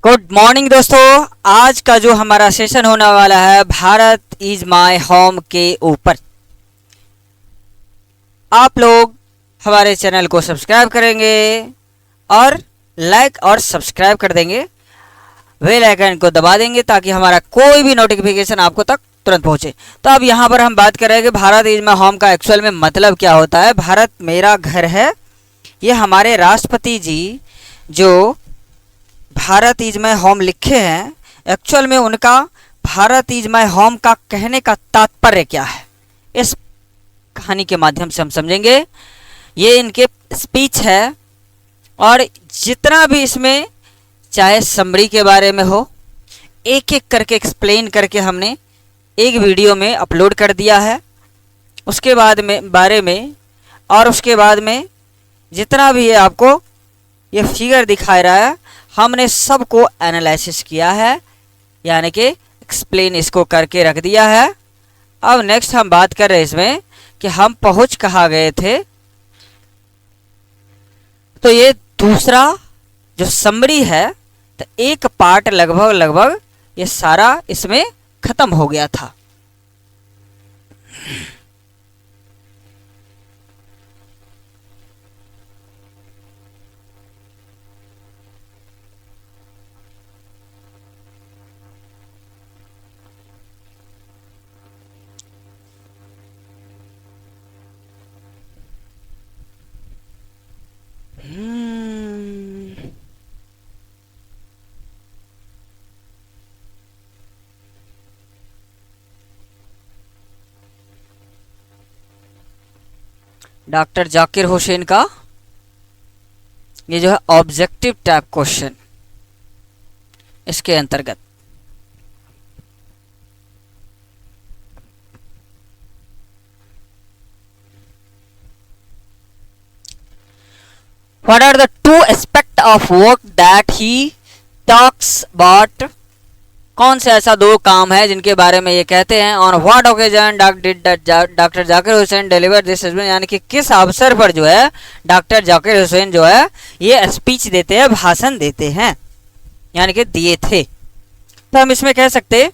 Good morning दोस्तों। आज का जो हमारा सेशन होने वाला है भारत इज माय होम के ऊपर। आप लोग हमारे चैनल को सब्सक्राइब करेंगे और लाइक और सब्सक्राइब कर देंगे, बेल आइकन को दबा देंगे ताकि हमारा कोई भी नोटिफिकेशन आपको तक तुरंत पहुंचे। तो अब यहाँ पर हम बात कर रहे हैं कि भारत इज माय होम का एक्चुअल में मतलब क्या होता है। भारत मेरा घर है, ये हमारे राष्ट्रपति जी जो भारत इज माय होम लिखे हैं, एक्चुअल में उनका भारत इज माय होम का कहने का तात्पर्य क्या है, इस कहानी के माध्यम से हम समझेंगे। ये इनके स्पीच है और जितना भी इसमें चाहे समरी के बारे में हो, एक एक करके एक्सप्लेन करके हमने एक वीडियो में अपलोड कर दिया है। उसके बाद में बारे में और उसके बाद में जितना भी है आपको ये फिगर दिखा रहा है, हमने सबको एनालिसिस किया है, यानी कि एक्सप्लेन इसको करके रख दिया है। अब नेक्स्ट हम बात कर रहे हैं इसमें कि हम पहुंच कहाँ गए थे। तो ये दूसरा जो समरी है, तो एक पार्ट लगभग ये सारा इसमें खत्म हो गया था। डॉक्टर जाकिर हुसैन का ये जो है ऑब्जेक्टिव टाइप क्वेश्चन, इसके अंतर्गत What are the two aspects of work that he talks about? कौन से ऐसा दो काम है जिनके बारे में ये कहते हैं। On what occasion doctor Zakir Hussain deliver this speech, यानी कि किस अवसर पर जो है डॉक्टर जाकिर हुसैन जो है ये स्पीच देते हैं, भाषण देते हैं, यानी कि दिए थे। तो हम इसमें कह सकते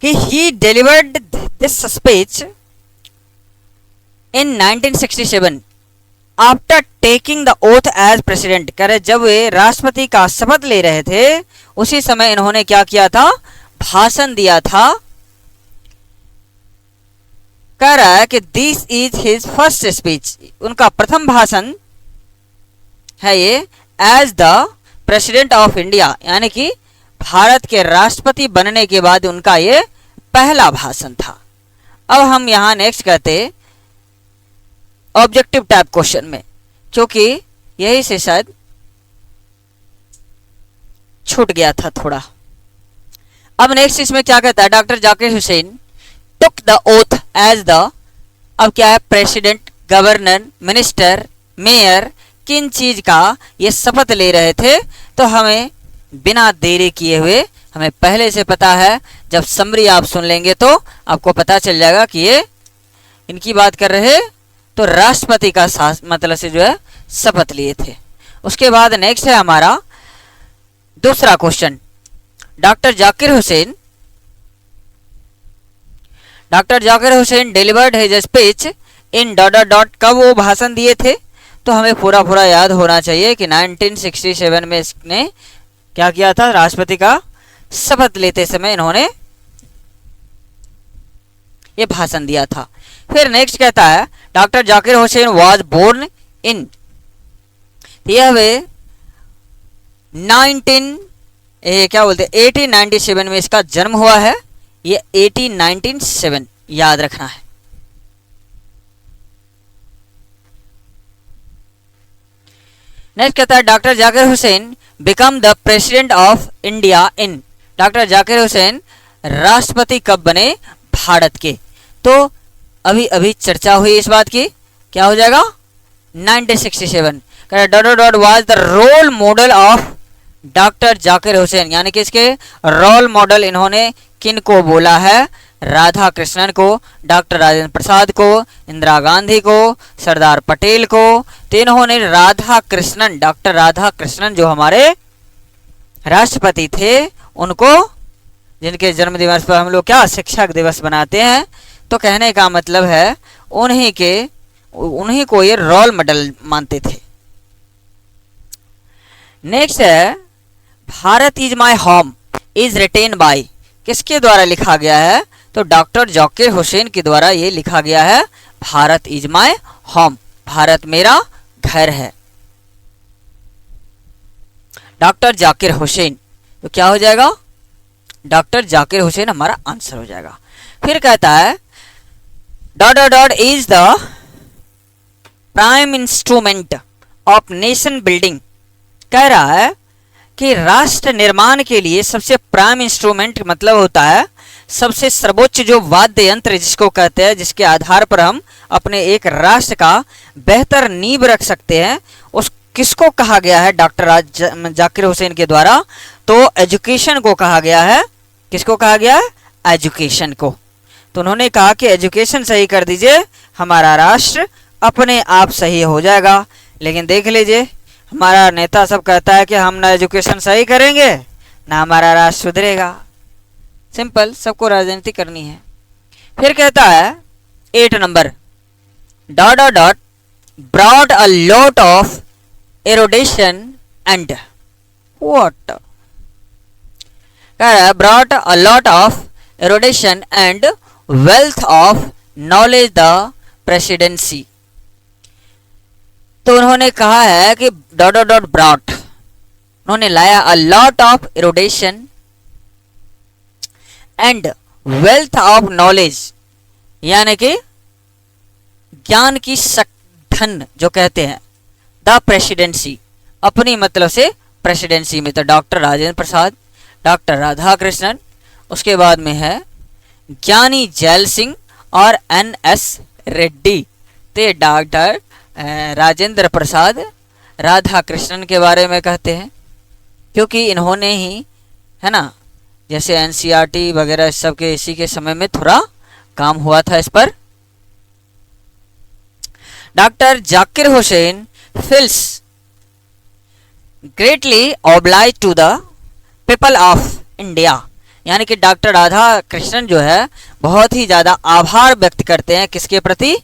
कि he delivered this speech in 1967 after taking the oath as president. कह रहे जब वे राष्ट्रपति का शपथ ले रहे थे उसी समय इन्होंने क्या किया था, भाषण दिया था। कह रहा है कि this is his first speech, उनका प्रथम भाषण है ये as the president of India, यानी कि भारत के राष्ट्रपति बनने के बाद उनका ये पहला भाषण था। अब हम यहां नेक्स्ट कहते ऑब्जेक्टिव टाइप क्वेश्चन में, क्योंकि यही से शायद छूट गया था थोड़ा। अब नेक्स्ट इसमें क्या कहता है, doctor Zakir Hussain took the oath as the, अब क्या है, प्रेसिडेंट, गवर्नर, मिनिस्टर, मेयर, किन चीज का ये शपथ ले रहे थे। तो हमें बिना देरी किए हुए, हमें पहले से पता है, जब समरी आप सुन लेंगे तो आपको पता चल जाएगा कि ये इनकी बात कर रहे, तो राष्ट्रपति का मतलब से जो है शपथ लिए थे। उसके बाद नेक्स्ट है हमारा दूसरा question, doctor Zakir Hussain delivered his speech in dot dot dot, कब वो भाषण दिए थे। तो हमें पूरा याद होना चाहिए कि 1967 में इसने क्या किया था, राष्ट्रपति का शपथ लेते समय इन्होंने ये भाषण दिया था। फिर नेक्स्ट कहता है doctor Zakir Hussain was born in, यह वे 1897 में इसका जन्म हुआ है। ये 1897 याद रखना है। नेक्स्ट कहता है doctor Zakir Hussain become the president of India in, doctor Zakir Hussain राष्ट्रपति कब बने भारत के। तो अभी अभी चर्चा हुई इस बात की, क्या हो जाएगा 1967। Dot dot was the role model of doctor Zakir Hussain, यानी कि इसके रोल मॉडल इन्होंने किन को बोला है, राधा कृष्णन को, डॉक्टर राजेंद्र प्रसाद को, इंदिरा गांधी को, सरदार पटेल को। तो इन्होंने राधा कृष्णन, डॉक्टर राधा कृष्णन जो हमारे राष्ट्रपति थे उनको, जिनके जन्म दिवस पर हम लोग क्या शिक्षक दिवस बनाते हैं, तो कहने का मतलब है उन्हीं को ये रोल मॉडल मानते थे। नेक्स्ट है Bharat is my home is written by, किसके द्वारा लिखा गया है, तो डॉक्टर जाकिर हुसैन के द्वारा ये लिखा गया है। Bharat is my home, Bharat मेरा घर है, डॉक्टर जाकिर हुसैन। तो क्या हो जाएगा, डॉक्टर जाकिर हुसैन हमारा आंसर हो जाएगा। फिर कहता है dot dot dot is the prime instrument of nation building, कह रहा है कि राष्ट्र निर्माण के लिए सबसे प्राइम इंस्ट्रूमेंट मतलब होता है सबसे सर्वोच्च जो वाद्य यंत्र जिसको कहते हैं, जिसके आधार पर हम अपने एक राष्ट्र का बेहतर नींव रख सकते हैं, उस किसको कहा गया है डॉक्टर जाकिर हुसैन के द्वारा, तो एजुकेशन को कहा गया है। किसको कहा गया है, एजुकेशन को। तो उन्होंने कहा कि एजुकेशन सही कर दीजिए, हमारा राष्ट्र अपने आप सही हो जाएगा। लेकिन देख लीजिए हमारा नेता सब कहता है कि हम ना एजुकेशन सही करेंगे ना हमारा राष्ट्र सुधरेगा। सिंपल, सबको राजनीति करनी है। फिर कहता है 8 number dot dot dot brought a lot of erudition and what, कह रहा है brought a lot of erudition and wealth of knowledge the presidency. तो उन्होंने कहा है कि डॉट डॉट डॉट ब्रॉड, उन्होंने लाया a lot of erudition and wealth of knowledge, यानी कि ज्ञान की धन जो कहते हैं, द प्रेसिडेंसी, अपनी मतलब से प्रेसिडेंसी में। तो डॉक्टर राजेंद्र प्रसाद, डॉक्टर राधा कृष्णन, उसके बाद में है ज्ञानी जैल सिंह और NS रेड्डी। तो डॉक्टर राजेंद्र प्रसाद राधा कृष्णन के बारे में कहते हैं, क्योंकि इन्होंने ही, है ना, जैसे NCERT वगैरह सब के इसी के समय में थोड़ा काम हुआ था इस पर। Doctor Zakir Hussain feels greatly obliged to the people of India, यानी कि डॉक्टर राधा कृष्णन जो है बहुत ही ज़्यादा आभार व्यक्त करते हैं किसके प्रति,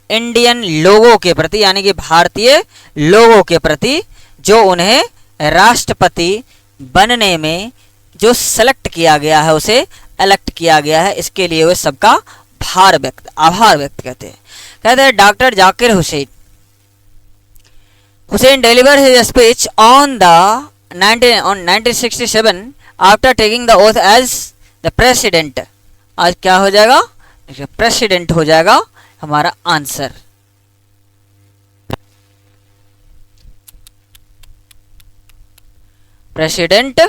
इंडियन लोगों के प्रति, यानी कि भारतीय लोगों के प्रति, जो उन्हें राष्ट्रपति बनने में जो सेलेक्ट किया गया है, उसे इलेक्ट किया गया है, इसके लिए वे सबका आभार व्यक्त करते हैं। कहते हैं doctor Zakir Hussain delivered his speech on 1967 after taking the oath as the president। आज क्या हो जाएगा, प्रेसिडेंट हो जाएगा हमारा आंसर। प्रेसिडेंट,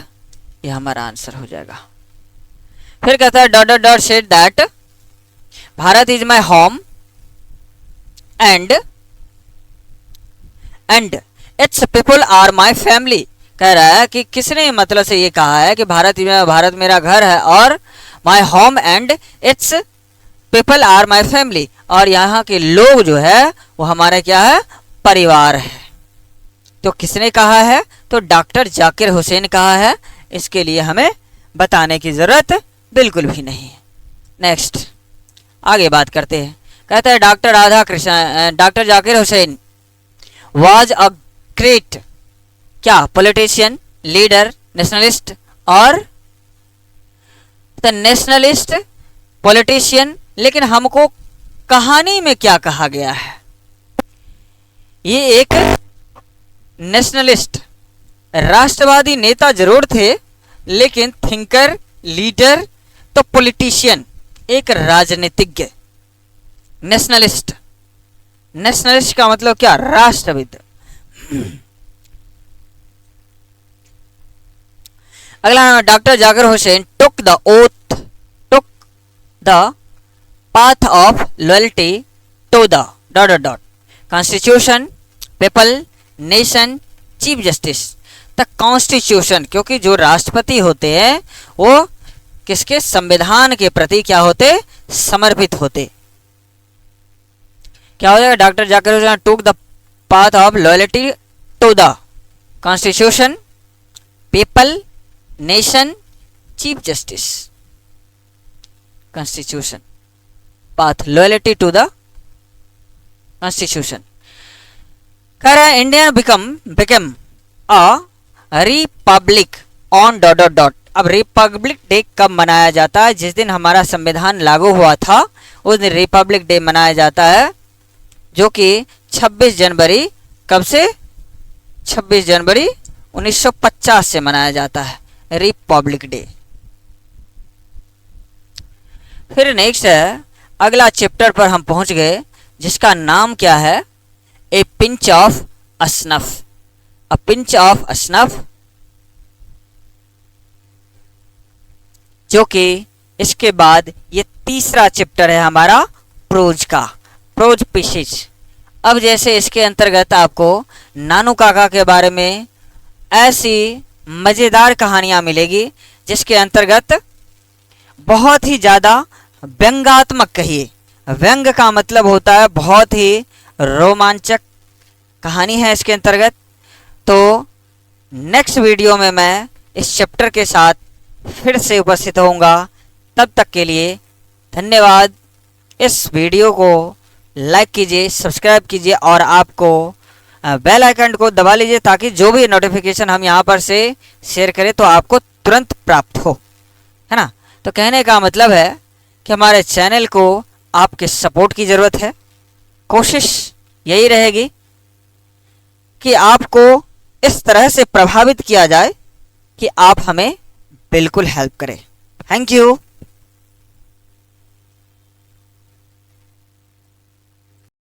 ये हमारा आंसर हो जाएगा। फिर कहता है dot dot dot said that Bharat is my home and it's people are my family. कह रहा है कि किसने मतलब से ये कहा है कि भारत मेरा घर है और my home and it's people are my family, और यहाँ के लोग जो है वो हमारा क्या है, परिवार है। तो किसने कहा है, तो डॉक्टर जाकिर हुसैन कहा है। इसके लिए हमें बताने की जरूरत बिल्कुल भी नहीं है। नेक्स्ट आगे बात करते हैं। कहता है doctor Zakir Hussain was a great क्या पॉलिटिशियन, लीडर, नेशनलिस्ट, और द नेशनलिस्ट पॉलिटिशियन। लेकिन हमको कहानी में क्या कहा गया है, ये एक नेशनलिस्ट राष्ट्रवादी नेता जरूर थे, लेकिन थिंकर, लीडर, तो पॉलिटिशियन, एक राजनीतिज्ञ। नेशनलिस्ट का मतलब क्या, राष्ट्रविद। अगला doctor Zakir Hussain took the path of loyalty to the dot dot dot constitution, people, nation, chief justice. The constitution, क्योंकि जो राष्ट्रपति होते हैं वो किसके, संविधान के प्रति क्या होते, समर्पित होते। क्या हो जाएगा, doctor Zakir Hussain took the path of loyalty to the constitution, people, nation, chief justice, constitution, path loyalty to the constitution. कह रहा है India become a republic on dot dot dot. अब रिपब्लिक डे कब मनाया जाता है? जिस दिन हमारा संविधान लागू हुआ था उस दिन रिपब्लिक डे मनाया जाता है, जो कि 26 जनवरी, कब से? 26 जनवरी 1950 से मनाया जाता है रिपब्लिक डे। फिर नेक्स्ट है, अगला चैप्टर पर हम पहुंच गए जिसका नाम क्या है? A pinch of snuff. A pinch of snuff, जो कि इसके बाद ये तीसरा चैप्टर है हमारा प्रोज का, प्रोज पीसेज। अब जैसे इसके अंतर्गत आपको नानू काका के बारे में ऐसी मज़ेदार कहानियाँ मिलेगी जिसके अंतर्गत बहुत ही ज़्यादा व्यंग्यात्मक, कहिए व्यंग का मतलब होता है बहुत ही रोमांचक कहानी है इसके अंतर्गत। तो नेक्स्ट वीडियो में मैं इस चैप्टर के साथ फिर से उपस्थित होऊंगा। तब तक के लिए धन्यवाद। इस वीडियो को लाइक कीजिए, सब्सक्राइब कीजिए और आपको बेल आइकन को दबा लीजिए ताकि जो भी नोटिफिकेशन हम यहाँ पर से शेयर करें तो आपको तुरंत प्राप्त हो, है ना। तो कहने का मतलब है कि हमारे चैनल को आपके सपोर्ट की ज़रूरत है। कोशिश यही रहेगी कि आपको इस तरह से प्रभावित किया जाए कि आप हमें बिल्कुल हेल्प करें। Thank you.